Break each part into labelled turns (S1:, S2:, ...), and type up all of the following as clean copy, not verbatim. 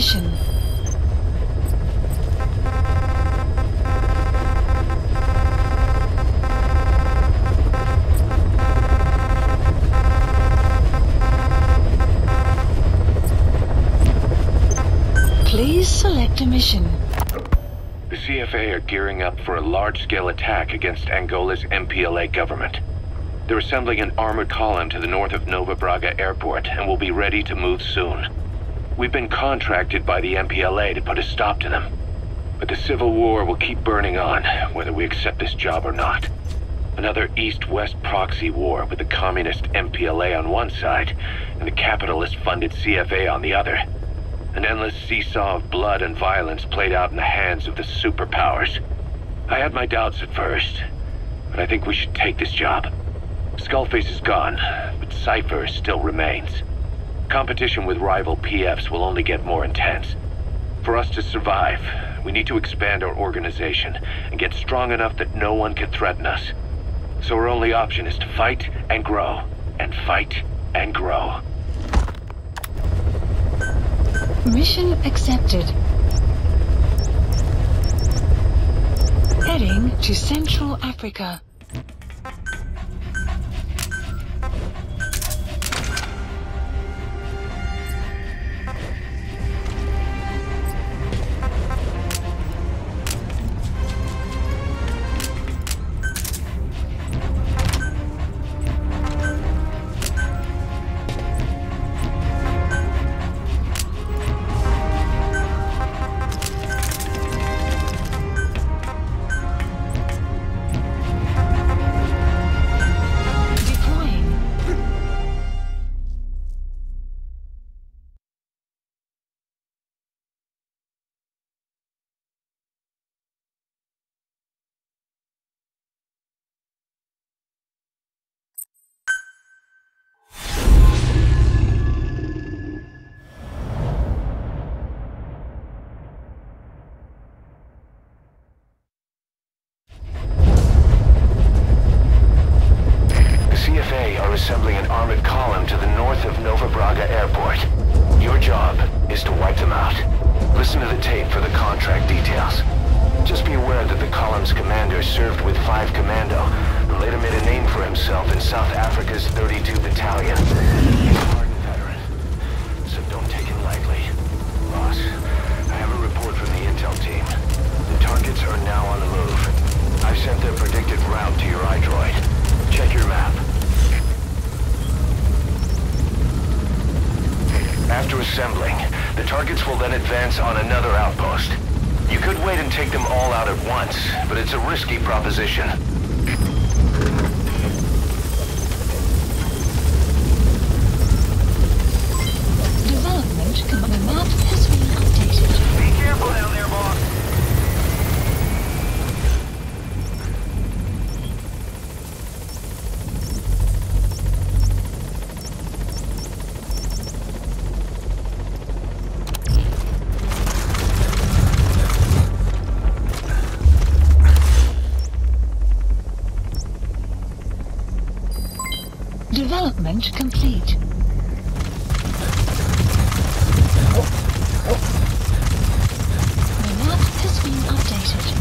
S1: mission. Please select a mission.
S2: The CFA are gearing up for a large-scale attack against Angola's MPLA government. They're assembling an armored column to the north of Nova Braga Airport and will be ready to move soon. We've been contracted by the MPLA to put a stop to them. But the civil war will keep burning on, whether we accept this job or not. Another East-West proxy war with the communist MPLA on one side and the capitalist-funded CFA on the other. An endless seesaw of blood and violence played out in the hands of the superpowers. I had my doubts at first, but I think we should take this job. Skullface is gone, but Cypher still remains. Competition with rival PFs will only get more intense. For us to survive, we need to expand our organization and get strong enough that no one can threaten us. So our only option is to fight and grow, and fight and grow.
S1: Mission accepted. Heading to Central Africa.
S2: Assembling an armored column to the north of Nova Braga Airport. Your job is to wipe them out. Listen to the tape for the contract details. Just be aware that the column's commander served with 5 Commando and later made a name for himself in South Africa's 32 Battalion. He's a hardened veteran, so don't take him lightly. Boss, I have a report from the intel team. The targets are now on the move. I've sent their predicted route to your iDroid. Check your map. After assembling, the targets will then advance on another outpost. You could wait and take them all out at once, but it's a risky proposition.
S1: Development command map has been updated.
S3: Be careful down there, boss.
S1: Development complete. The map has been updated.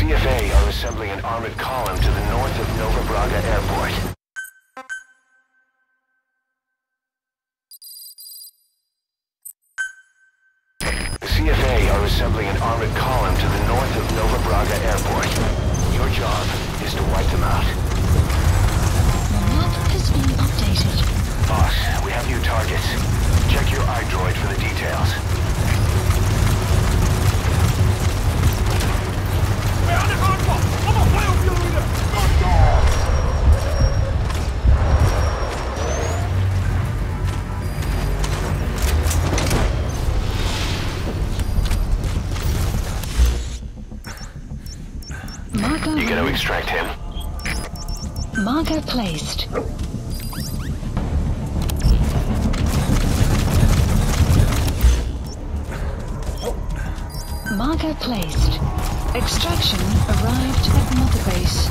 S2: CFA are assembling an armored column to the north of Nova Braga Airport. The CFA are assembling an armored column to the north of Nova Braga Airport. Your job is to wipe them out.
S1: The map has been updated.
S2: Boss, we have new targets. Check your iDroid for the details.
S1: Marker.
S2: You gotta extract him.
S1: Marker placed. Marker placed. Extraction arrived at Mother Base.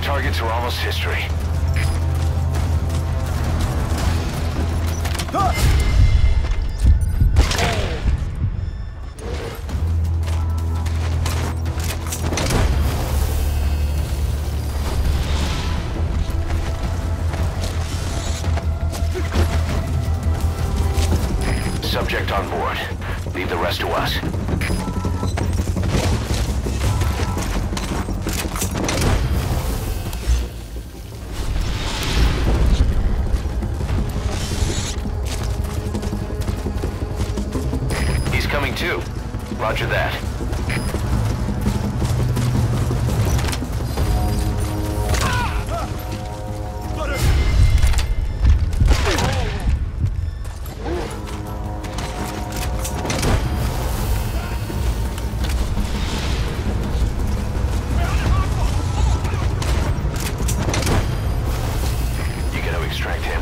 S2: Targets are almost history. Subject on board. Leave the rest to us. Coming too. Roger that. You gotta extract him.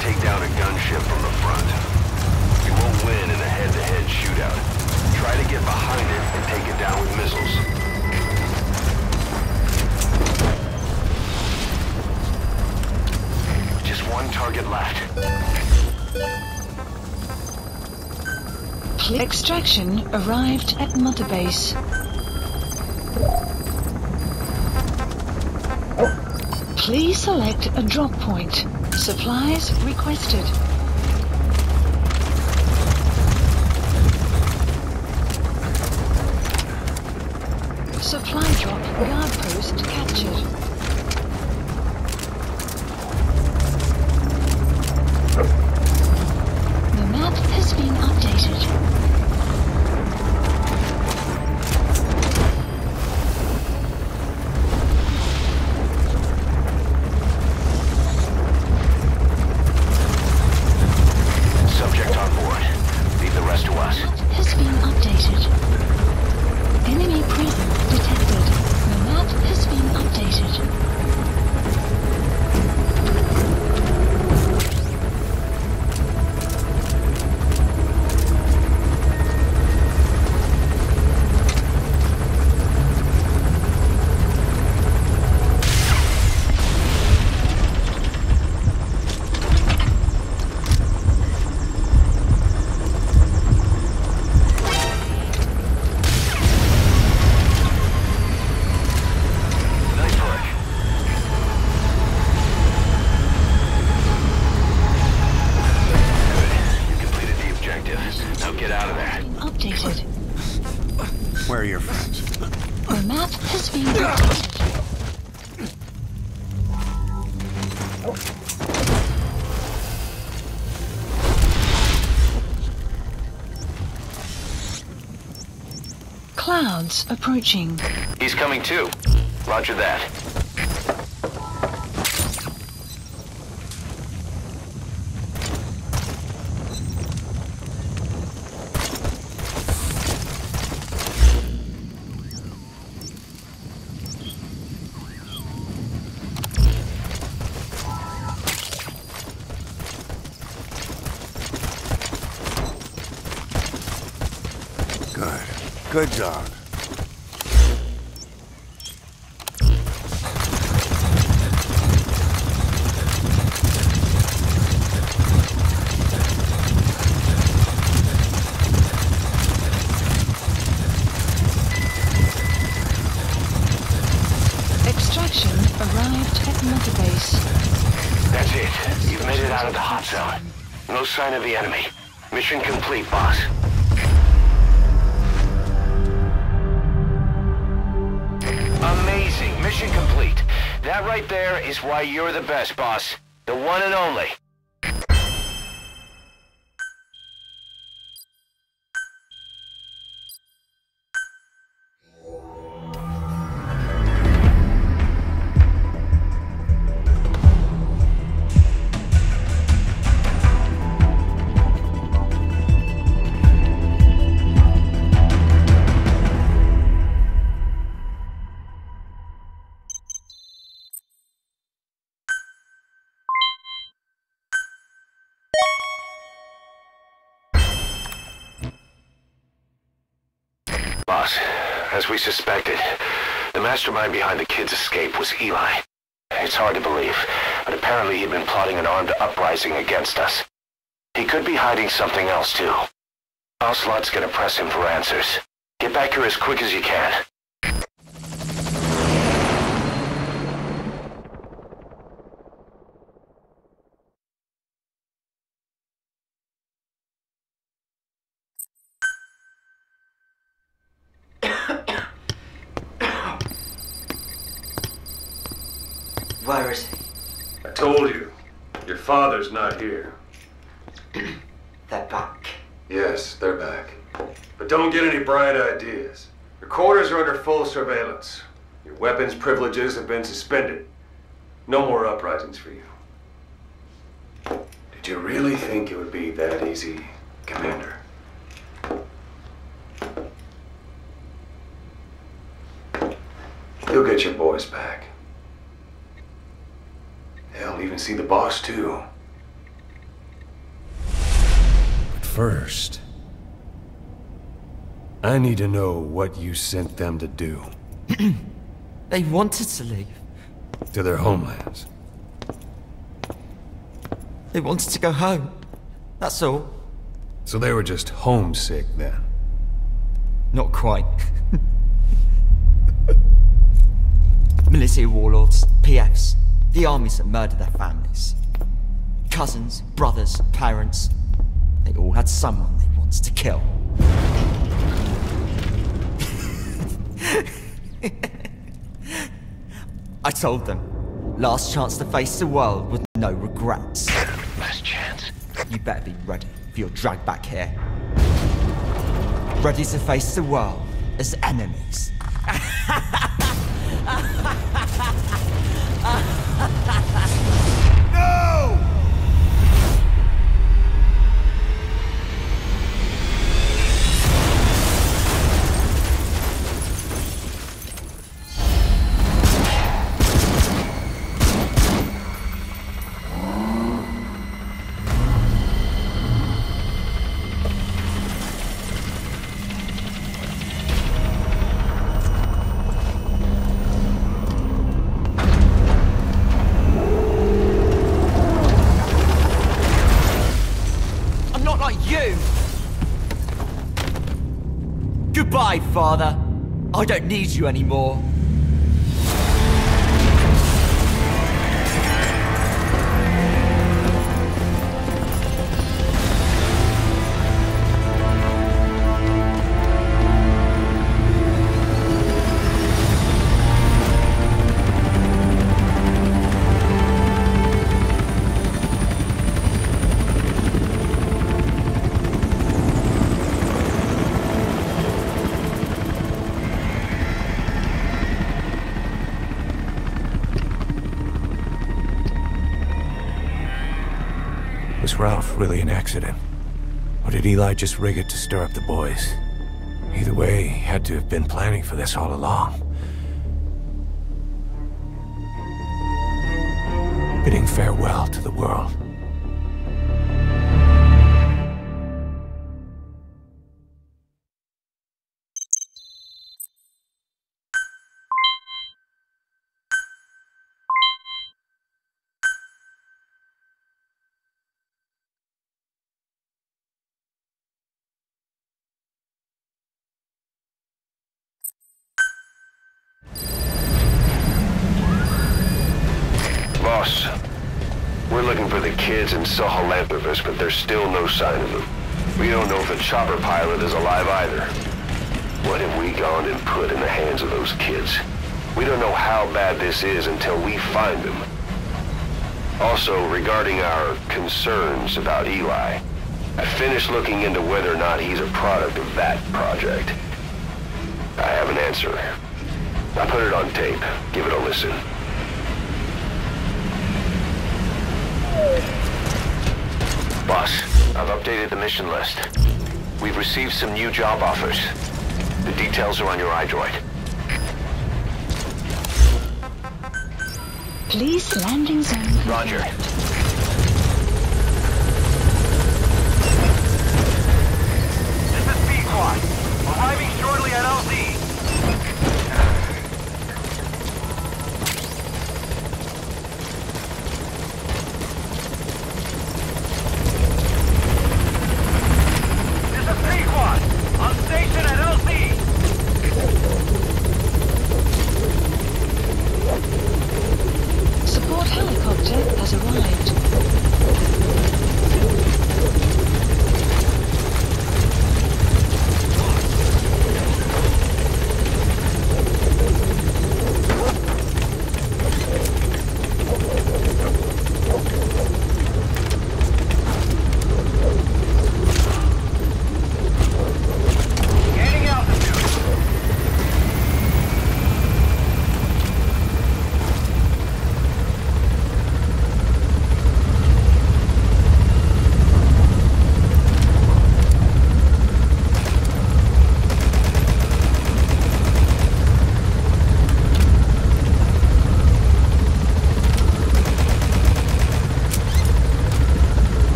S2: Take down a gunship from the front. You won't win in a head-to-head shootout. Try to get behind it and take it down with missiles. Just one target left.
S1: Extraction arrived at Mother Base. Please select a drop point. Supplies requested. Supply drop guard post captured. The map has been updated.
S3: Where are your friends?
S1: The map has been updated. Clouds approaching.
S2: He's coming too. Roger that.
S3: Good dog.
S1: Extraction arrived at Mother Base.
S2: That's it. You've made it out of the hot zone. No sign of the enemy. Mission complete, boss. Amazing. Mission complete. That right there is why you're the best, boss. The one and only. Boss, as we suspected, the mastermind behind the kid's escape was Eli. It's hard to believe, but apparently he'd been plotting an armed uprising against us. He could be hiding something else too. Ocelot's gonna press him for answers. Get back here as quick as you can.
S4: Where is he?
S5: I told you. Your father's not here.
S4: They're back.
S5: Yes, they're back. But don't get any bright ideas. Your quarters are under full surveillance. Your weapons privileges have been suspended. No more uprisings for you. Did you really think it would be that easy, Commander? You'll get your boys back. They'll even see the boss, too.
S6: But first, I need to know what you sent them to do.
S4: They wanted to leave.
S6: To their homelands.
S4: They wanted to go home. That's all.
S6: So they were just homesick then?
S4: Not quite. Military warlords, PFs. The armies that murdered their families. Cousins, brothers, parents. They all had someone they wanted to kill. I told them, last chance to face the world with no regrets.
S2: Last chance?
S4: You better be ready for your drag back here. Ready to face the world as enemies.
S6: No!
S4: Goodbye, Father. I don't need you anymore.
S6: Was Ralph really an accident? Or did Eli just rig it to stir up the boys? Either way, he had to have been planning for this all along. Bidding farewell to the world.
S5: Boss, we're looking for the kids in Sahalanthropus, but there's still no sign of them. We don't know if the chopper pilot is alive either. What have we gone and put in the hands of those kids? We don't know how bad this is until we find them. Also, regarding our concerns about Eli, I finished looking into whether or not he's a product of that project. I have an answer. I put it on tape. Give it a listen. Boss, I've updated the mission list. We've received some new job offers. The details are on your iDroid.
S1: Please landing zone.
S5: Roger.
S3: This is B-Quad. Arriving shortly at LZ. On station at LZ!
S1: Support helicopter has arrived.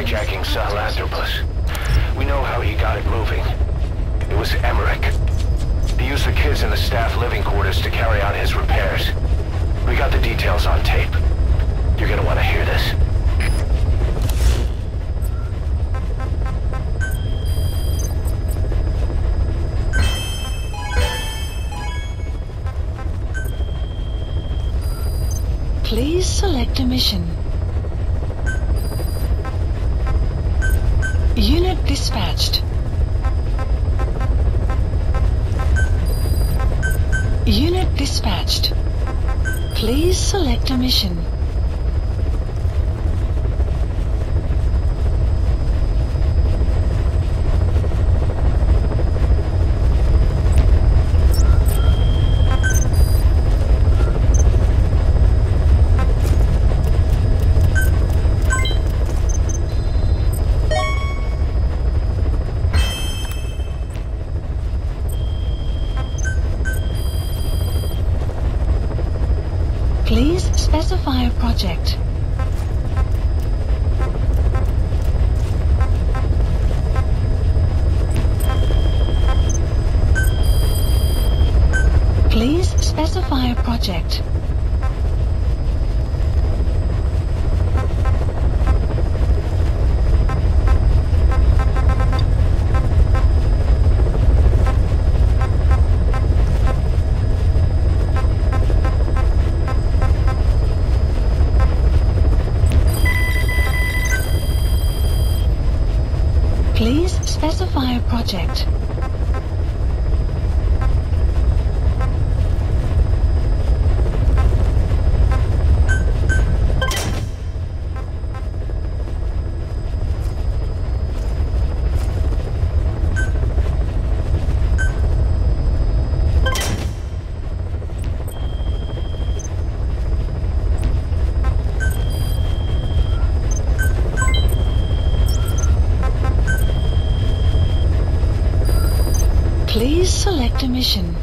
S5: hijacking Sahelanthropus. We know how he got it moving. It was Emmerich. He used the kids in the staff living quarters to carry out his repairs.
S3: We got the details on tape. You're gonna want to hear this.
S1: Please select a mission. Unit dispatched. Unit dispatched. Please select a mission. Please specify a project. Please specify a project. Please specify a project. Please select a mission.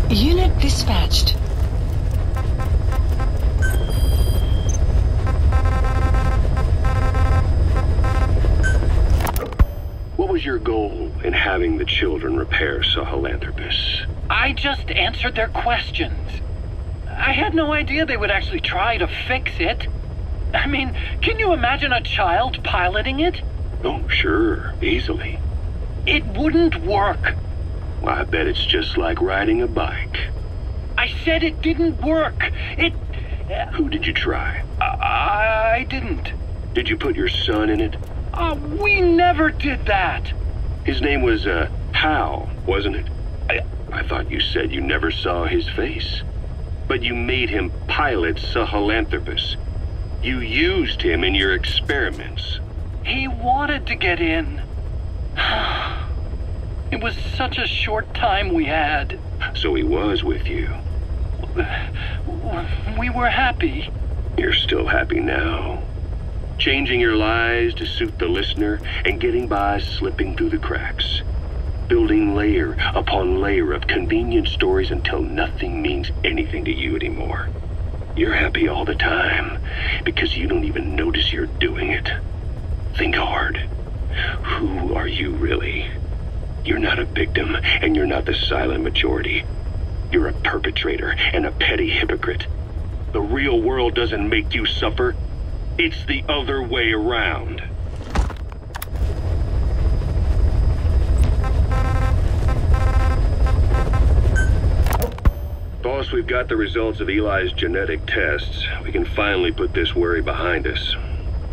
S1: Unit dispatched.
S5: What was your goal in having the children repair Sahelanthropus?
S3: I just answered their questions. I had no idea they would actually try to fix it. I mean, can you imagine a child piloting it?
S5: Oh, sure, easily.
S3: It wouldn't work.
S5: I bet it's just like riding a bike.
S3: I said it didn't work.
S5: Who did you try?
S3: I didn't.
S5: Did you put your son in it?
S3: We never did that.
S5: His name was, Hal, wasn't it? I thought you said you never saw his face. But you made him pilot Sahelanthropus. You used him in your experiments.
S3: He wanted to get in. It was such a short time we had.
S5: So he was with you.
S3: We were happy.
S5: You're still happy now. Changing your lies to suit the listener and getting by slipping through the cracks. Building layer upon layer of convenient stories until nothing means anything to you anymore. You're happy all the time because you don't even notice you're doing it. Think hard. Who are you really? You're not a victim and you're not the silent majority. You're a perpetrator and a petty hypocrite. The real world doesn't make you suffer. It's the other way around. Boss, we've got the results of Eli's genetic tests. We can finally put this worry behind us.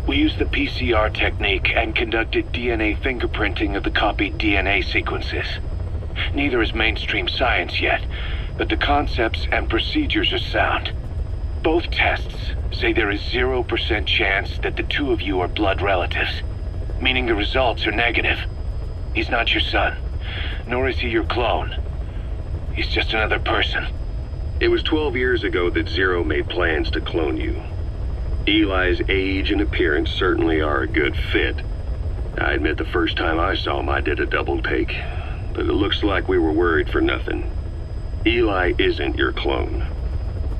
S2: We used the PCR technique and conducted DNA fingerprinting of the copied DNA sequences. Neither is mainstream science yet, but the concepts and procedures are sound. Both tests say there is 0% chance that the two of you are blood relatives, meaning the results are negative. He's not your son, nor is he your clone. He's just another person.
S5: It was 12 years ago that Zero made plans to clone you. Eli's age and appearance certainly are a good fit. I admit the first time I saw him I did a double take, but it looks like we were worried for nothing. Eli isn't your clone,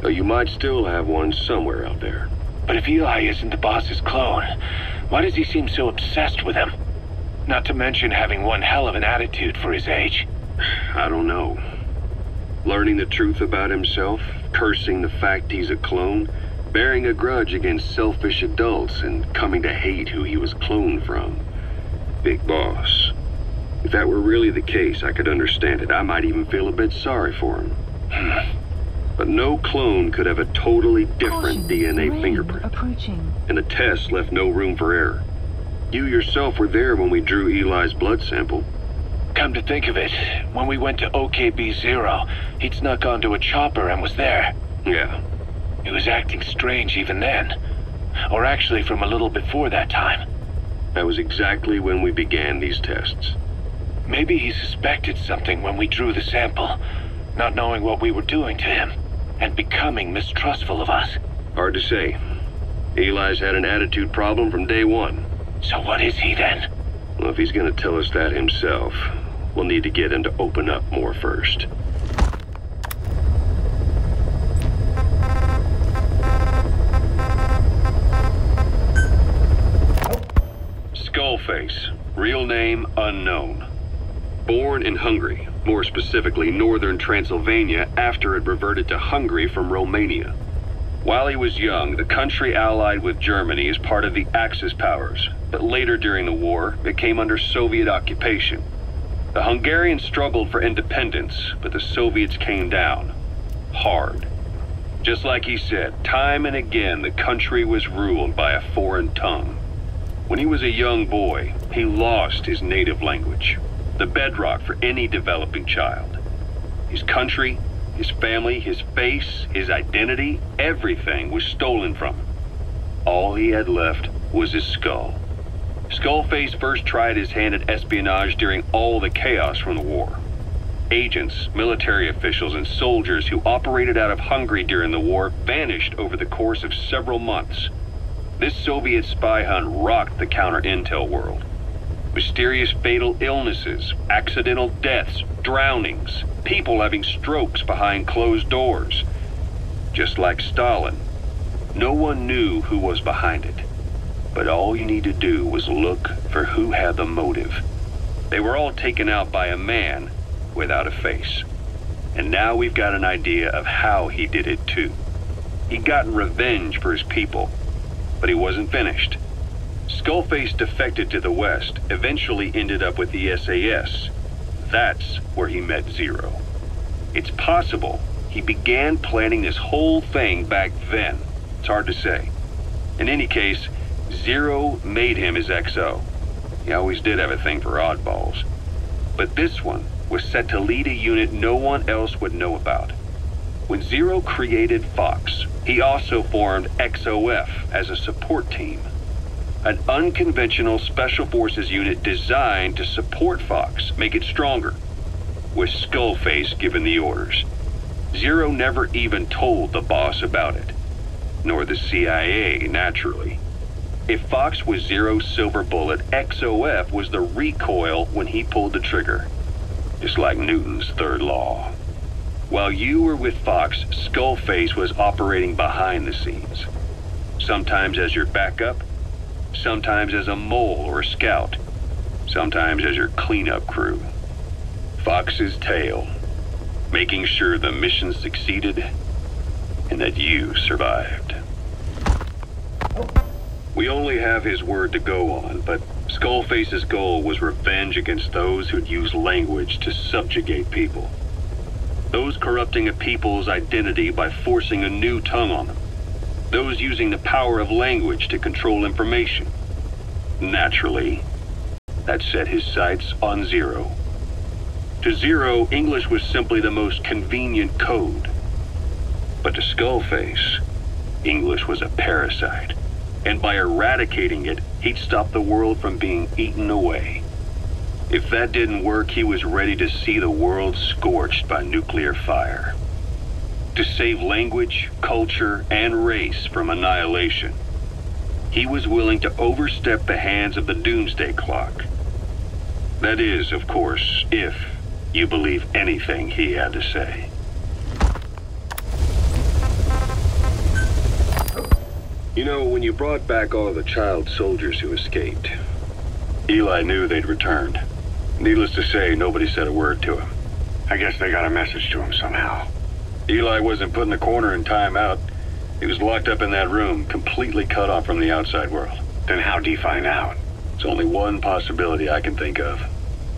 S5: though you might still have one somewhere out there.
S2: But if Eli isn't the boss's clone, why does he seem so obsessed with him? Not to mention having one hell of an attitude for his age.
S7: I don't know. Learning the truth about himself, cursing the fact he's a clone, bearing a grudge against selfish adults, and coming to hate who he was cloned from. Big boss. If that were really the case, I could understand it. I might even feel a bit sorry for him. But no clone could have a totally different DNA fingerprint. And the test left no room for error. You yourself were there when we drew Eli's blood sample.
S2: Come to think of it, when we went to OKB-0, he'd snuck onto a chopper and was there.
S7: Yeah.
S2: He was acting strange even then. Or actually from a little before that time.
S7: That was exactly when we began these tests.
S2: Maybe he suspected something when we drew the sample, not knowing what we were doing to him, and becoming mistrustful of us.
S7: Hard to say. Eli's had an attitude problem from day one.
S2: So what is he then?
S7: Well, if he's gonna tell us that himself, we'll need to get him to open up more first. Skullface, real name unknown. Born in Hungary, more specifically northern Transylvania after it reverted to Hungary from Romania. While he was young, the country allied with Germany as part of the Axis powers, but later during the war, it came under Soviet occupation. The Hungarians struggled for independence, but the Soviets came down. Hard. Just like he said, time and again the country was ruled by a foreign tongue. When he was a young boy, he lost his native language, the bedrock for any developing child. His country, his family, his face, his identity, everything was stolen from him. All he had left was his skull. Skullface first tried his hand at espionage during all the chaos from the war. Agents, military officials, and soldiers who operated out of Hungary during the war vanished over the course of several months. This Soviet spy hunt rocked the counter-intel world. Mysterious fatal illnesses, accidental deaths, drownings, people having strokes behind closed doors. Just like Stalin, no one knew who was behind it. But all you need to do was look for who had the motive. They were all taken out by a man without a face. And now we've got an idea of how he did it too. He'd gotten revenge for his people, but he wasn't finished. Skullface defected to the West, eventually ended up with the SAS. That's where he met Zero. It's possible he began planning this whole thing back then. It's hard to say. In any case, Zero made him his XO. He always did have a thing for oddballs. But this one was set to lead a unit no one else would know about. When Zero created Fox, he also formed XOF as a support team. An unconventional special forces unit designed to support Fox, make it stronger, with Skullface given the orders. Zero never even told the boss about it, nor the CIA, naturally. If Fox was Zero's silver bullet, XOF was the recoil when he pulled the trigger, just like Newton's third law. While you were with Fox, Skullface was operating behind the scenes, sometimes as your backup, sometimes as a mole or a scout, sometimes as your cleanup crew. Fox's tail, making sure the mission succeeded and that you survived. We only have his word to go on, but Skullface's goal was revenge against those who'd use language to subjugate people. Those corrupting a people's identity by forcing a new tongue on them. Those using the power of language to control information. Naturally, that set his sights on Zero. To Zero, English was simply the most convenient code. But to Skullface, English was a parasite. And by eradicating it, he'd stop the world from being eaten away. If that didn't work, he was ready to see the world scorched by nuclear fire. To save language, culture, and race from annihilation, he was willing to overstep the hands of the doomsday clock. That is, of course, if you believe anything he had to say. You know, when you brought back all of the child soldiers who escaped, Eli knew they'd returned. Needless to say, nobody said a word to him.
S2: I guess they got a message to him somehow.
S7: Eli wasn't put in the corner in timeout. He was locked up in that room, completely cut off from the outside world.
S2: Then how'd he find out?
S7: It's only one possibility I can think of.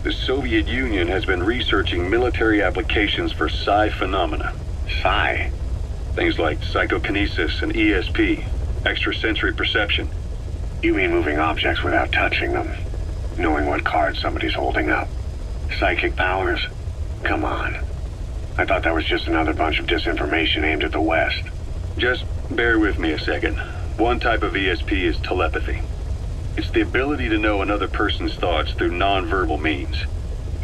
S7: The Soviet Union has been researching military applications for psi phenomena.
S2: Psi?
S7: Things like psychokinesis and ESP, extrasensory perception.
S2: You mean moving objects without touching them? Knowing what cards somebody's holding up? Psychic powers? Come on. I thought that was just another bunch of disinformation aimed at the West.
S7: Just bear with me a second. One type of ESP is telepathy. It's the ability to know another person's thoughts through non-verbal means.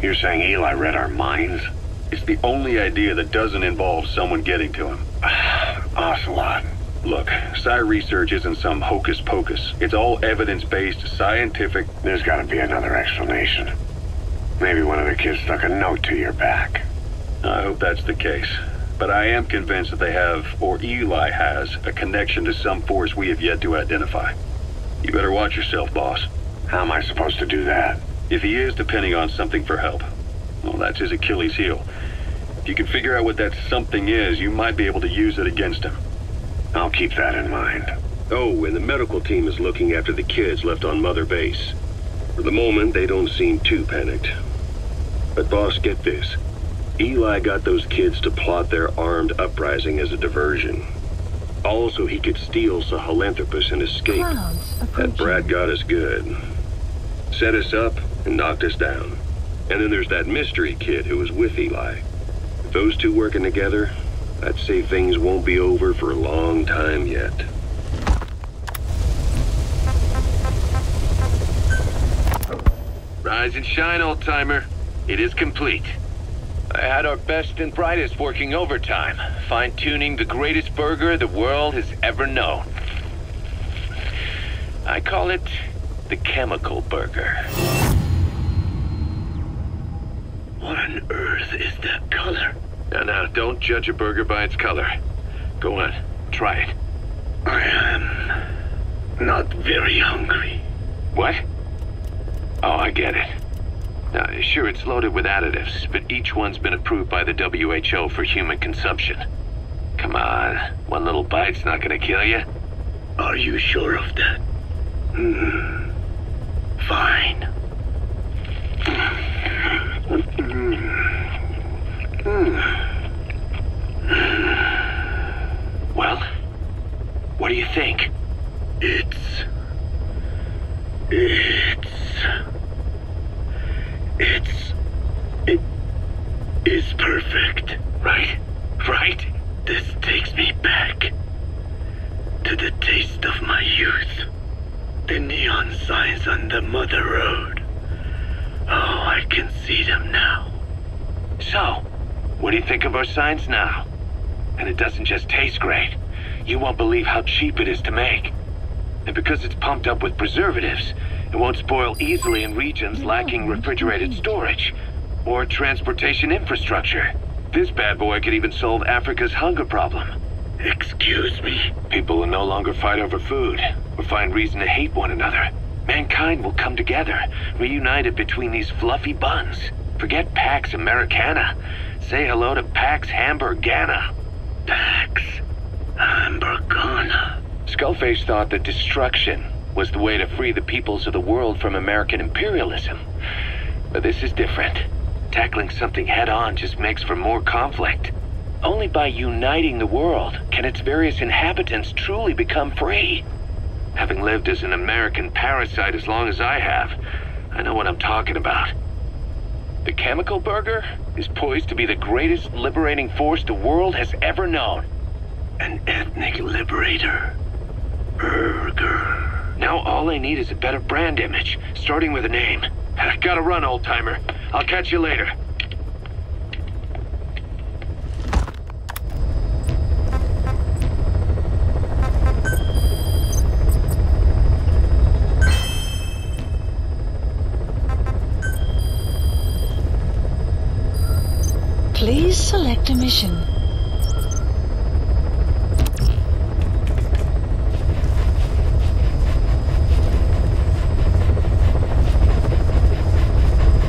S2: You're saying Eli read our minds?
S7: It's the only idea that doesn't involve someone getting to him.
S2: Ocelot.
S7: Look, psi research isn't some hocus pocus. It's all evidence-based, scientific...
S2: There's gotta be another explanation. Maybe one of the kids stuck a note to your back.
S7: I hope that's the case. But I am convinced that they have, or Eli has, a connection to some force we have yet to identify. You better watch yourself, boss.
S2: How am I supposed to do that?
S7: If he is depending on something for help, well, that's his Achilles heel. If you can figure out what that something is, you might be able to use it against him.
S2: I'll keep that in mind.
S5: Oh, and the medical team is looking after the kids left on Mother Base. For the moment, they don't seem too panicked. But boss, get this. Eli got those kids to plot their armed uprising as a diversion. Also, he could steal Sahelanthropus and escape. That brat got us good. Set us up and knocked us down. And then there's that mystery kid who was with Eli. With those two working together, I'd say things won't be over for a long time yet.
S2: Rise and shine, old-timer. It is complete. I had our best and brightest working overtime, fine-tuning the greatest burger the world has ever known. I call it the chemical burger. What on earth is that color? Now, don't judge a burger by its color. Go on, try it. I am not very hungry. What? Oh, I get it. Now, sure, it's loaded with additives, but each one's been approved by the WHO for human consumption. Come on, one little bite's not gonna kill you. Are you sure of that? Fine. Well, what do you think? It is perfect. Right? Right? This takes me back to the taste of my youth. The neon signs on the Mother Road. Oh, I can see them now. So, what do you think of our signs now? And it doesn't just taste great. You won't believe how cheap it is to make. And because it's pumped up with preservatives, it won't spoil easily in regions lacking refrigerated storage or transportation infrastructure. This bad boy could even solve Africa's hunger problem. Excuse me? People will no longer fight over food or find reason to hate one another. Mankind will come together, reunited between these fluffy buns. Forget Pax Americana. Say hello to Pax Hamburgana. Pax Hamburgana. Skullface thought that destruction was the way to free the peoples of the world from American imperialism. But this is different. Tackling something head-on just makes for more conflict. Only by uniting the world can its various inhabitants truly become free. Having lived as an American parasite as long as I have, I know what I'm talking about. The chemical burger is poised to be the greatest liberating force the world has ever known. An ethnic liberator. Burger. Now all I need is a better brand image, starting with a name. I gotta run, old-timer. I'll catch you later.
S1: Please select a mission.